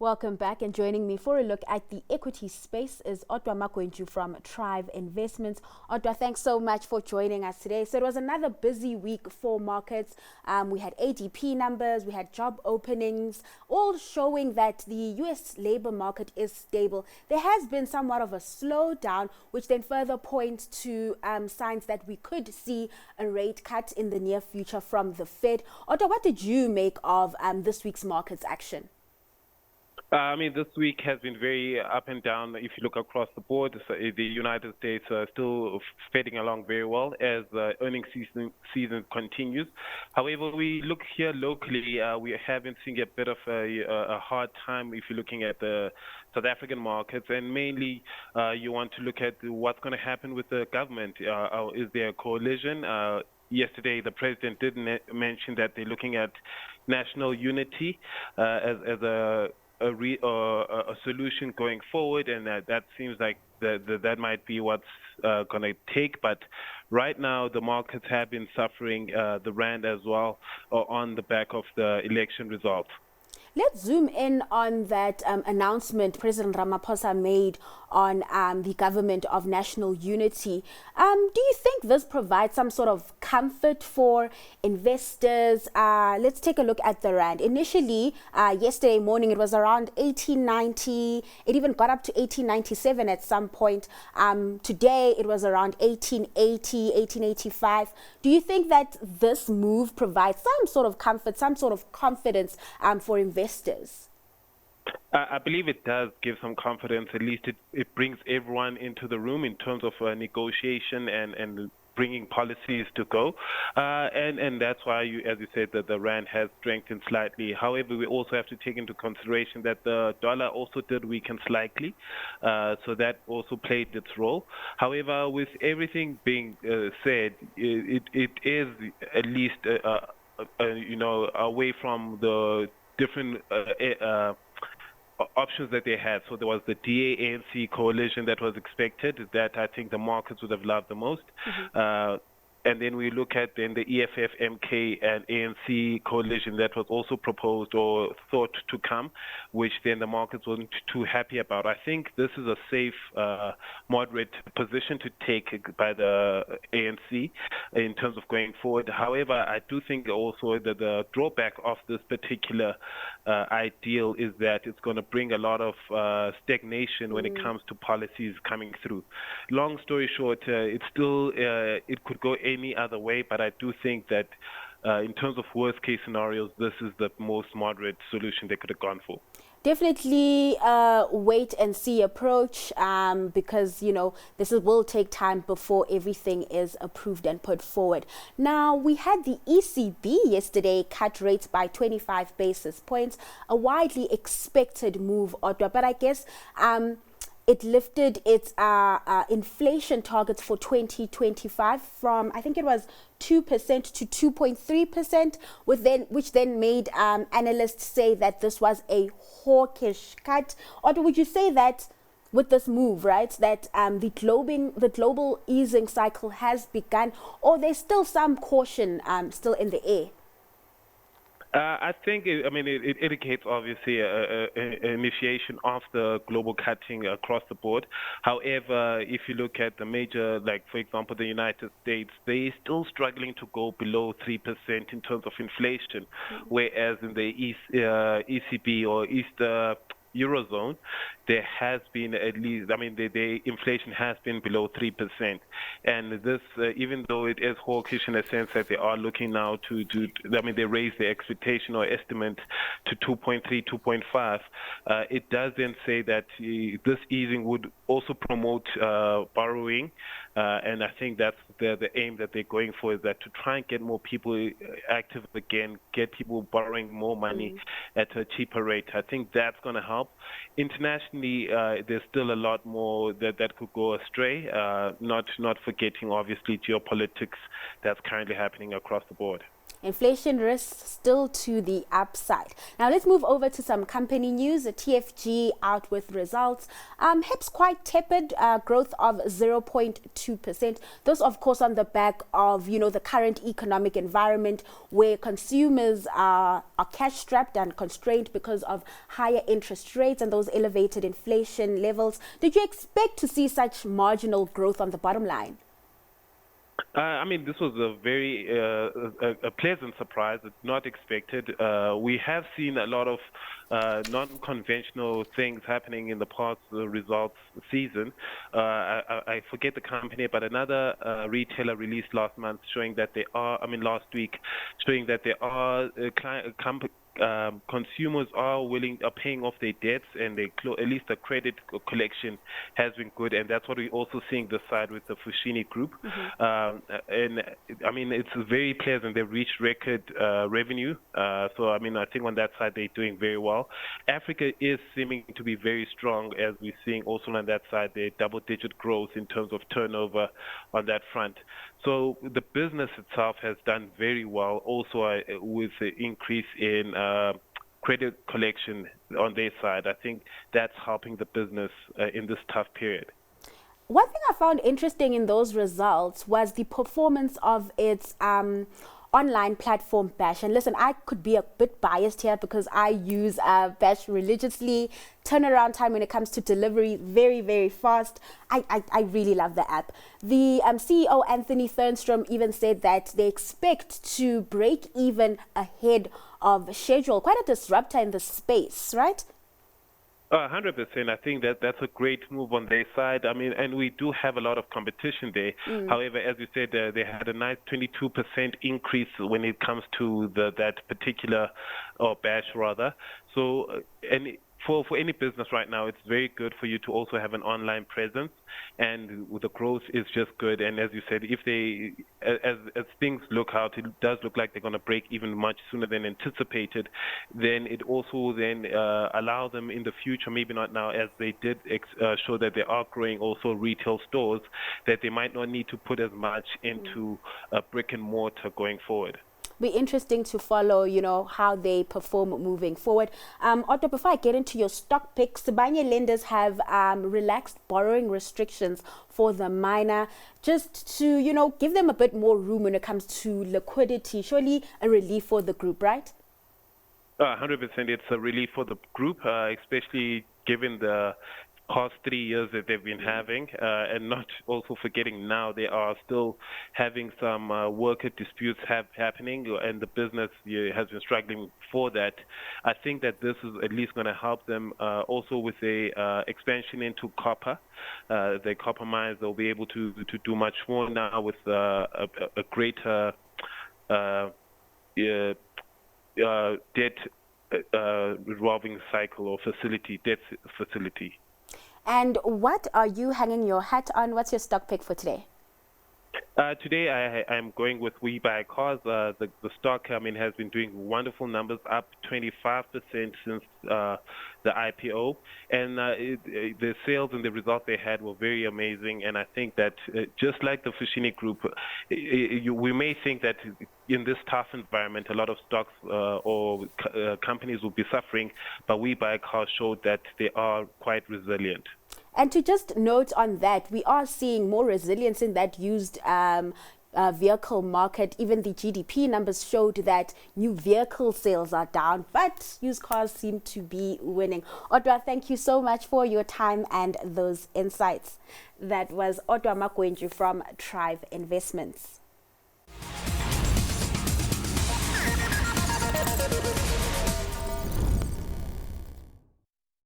Welcome back, and joining me for a look at the equity space is Odwa Magwentshu from Trive Investments. Odwa, thanks so much for joining us today. So it was another busy week for markets. We had ADP numbers, we had job openings, all showing that the US labor market is stable. There has been somewhat of a slowdown, which then further points to signs that we could see a rate cut in the near future from the Fed. Odwa, what did you make of this week's markets action? This week has been very up and down. If you look across the board, the United States are still fading along very well as the earnings season continues. However, we look here locally, we have been seeing a bit of a hard time if you're looking at the South African markets, and mainly you want to look at what's going to happen with the government. Is there a coalition? Yesterday, the president did mention that they're looking at national unity as a solution going forward, and that seems like that might be what's going to take. But right now, the markets have been suffering the rand as well on the back of the election results. Let's zoom in on that announcement President Ramaphosa made on the government of national unity. Do you think this provides some sort of comfort for investors? Let's take a look at the rand. Initially, yesterday morning, it was around 1890. It even got up to 1897 at some point. Today, it was around 1880, 1885. Do you think that this move provides some sort of comfort, some sort of confidence for investors? I believe it does give some confidence. At least it brings everyone into the room in terms of negotiation and bringing policies to go. And that's why, as you said, that the rand has strengthened slightly. However, we also have to take into consideration that the dollar also did weaken slightly. So that also played its role. However, with everything being said, it is at least, away from the different options that they had. So there was the DA-ANC coalition that was expected, that I think the markets would have loved the most. Mm-hmm. And then we look at then the EFF, MK, and ANC coalition that was also proposed or thought to come, which then the markets weren't too happy about. I think this is a safe, moderate position to take by the ANC in terms of going forward. However, I do think also that the drawback of this particular ideal is that it's going to bring a lot of stagnation when it comes to policies coming through. Long story short, it's still, it could go any other way, but I do think that in terms of worst case scenarios, this is the most moderate solution they could have gone for. Definitely wait and see approach because, this will take time before everything is approved and put forward. Now, we had the ECB yesterday cut rates by 25 basis points, a widely expected move, Odwa, but I guess it lifted its inflation targets for 2025 from, I think it was 2% to 2.3%, which then made analysts say that this was a hawkish cut. Or would you say that with this move, right, that the global easing cycle has begun, or there's still some caution still in the air? I think, it indicates obviously an initiation of the global cutting across the board. However, if you look at the major, like for example, the United States, they're still struggling to go below 3% in terms of inflation, whereas in the ECB or Eurozone, there has been at least, the inflation has been below 3%. And this, even though it is hawkish in a sense that they are looking now they raised the expectation or estimate to 2.3, 2.5, it does then say that this easing would also promote borrowing. And I think that's the aim that they're going for, is that to try and get more people active again, get people borrowing more money at a cheaper rate. I think that's going to help. Internationally, there's still a lot more that could go astray, not forgetting, obviously, geopolitics that's currently happening across the board. Inflation risks still to the upside. Now let's move over to some company news. The TFG out with results. HIP's quite tepid, growth of 0.2%. Those, of course, on the back of, the current economic environment where consumers are cash strapped and constrained because of higher interest rates and those elevated inflation levels. Did you expect to see such marginal growth on the bottom line? This was a very a pleasant surprise. It's not expected. We have seen a lot of non-conventional things happening in the past results season. I forget the company, but another retailer released last month showing that last week, showing that there are consumers are paying off their debts, and at least the credit collection has been good, and that's what we're also seeing this side with the Fushini Group. It's very pleasant. They've reached record revenue, so I think on that side they're doing very well. Africa is seeming to be very strong, as we're seeing also on that side. They're double-digit growth in terms of turnover on that front. So the business itself has done very well, also with the increase in credit collection on their side. I think that's helping the business in this tough period. One thing I found interesting in those results was the performance of its online platform Bash. And listen, I could be a bit biased here because I use Bash religiously. Turnaround time when it comes to delivery, very, very fast. I really love the app. The CEO, Anthony Thernstrom, even said that they expect to break even ahead of schedule. Quite a disruptor in the space, right? 100%. I think that's a great move on their side. And we do have a lot of competition there. However, as you said, they had a nice 22% increase when it comes to that particular, or Bash rather. So, for any business right now, it's very good for you to also have an online presence, and the growth is just good. And as you said, if they, as things look out, it does look like they're going to break even much sooner than anticipated. Then it also allow them in the future, maybe not now, as they did show that they are growing also retail stores, that they might not need to put as much into brick and mortar going forward. Be interesting to follow, how they perform moving forward. Odwa, before I get into your stock picks, Sibanye lenders have relaxed borrowing restrictions for the minor, just to, give them a bit more room when it comes to liquidity. Surely a relief for the group, right? 100%. It's a relief for the group, especially given the past 3 years that they've been having, and not also forgetting now they are still having some worker disputes happening, and the business has been struggling for that. I think that this is at least going to help them also with a expansion into copper. The copper mines, they'll be able to do much more now with a greater debt revolving cycle or debt facility. And what are you hanging your hat on? What's your stock pick for today? Today I'm going with We Buy Cars. The stock has been doing wonderful numbers, up 25% since the IPO, and the sales and the results they had were very amazing. And I think that just like the Fushini Group, we may think that in this tough environment, a lot of stocks or companies will be suffering, but We Buy Cars showed that they are quite resilient. And to just note on that, we are seeing more resilience in that used vehicle market. Even the GDP numbers showed that new vehicle sales are down, but used cars seem to be winning. Odwa, thank you so much for your time and those insights. That was Odwa Magwentshu from Trive Investments.